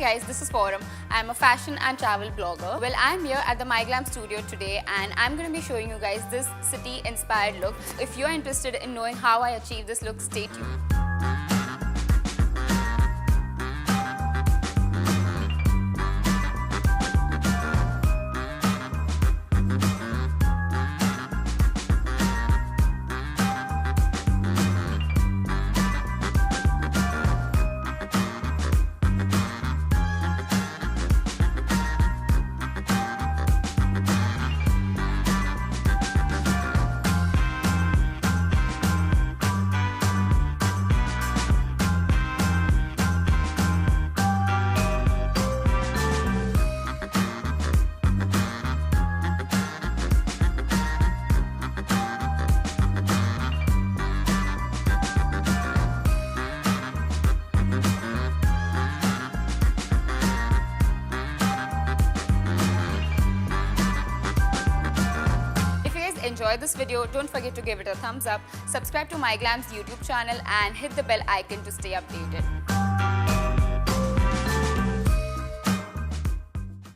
guys, this is Forum. I'm a fashion and travel blogger. Well, I'm here at the MyGlamm studio today and I'm going to be showing you guys this city inspired look. If you're interested in knowing how I achieved this look, stay tuned. Enjoyed this video, don't forget to give it a thumbs up, subscribe to MyGlamm's YouTube channel and hit the bell icon to stay updated.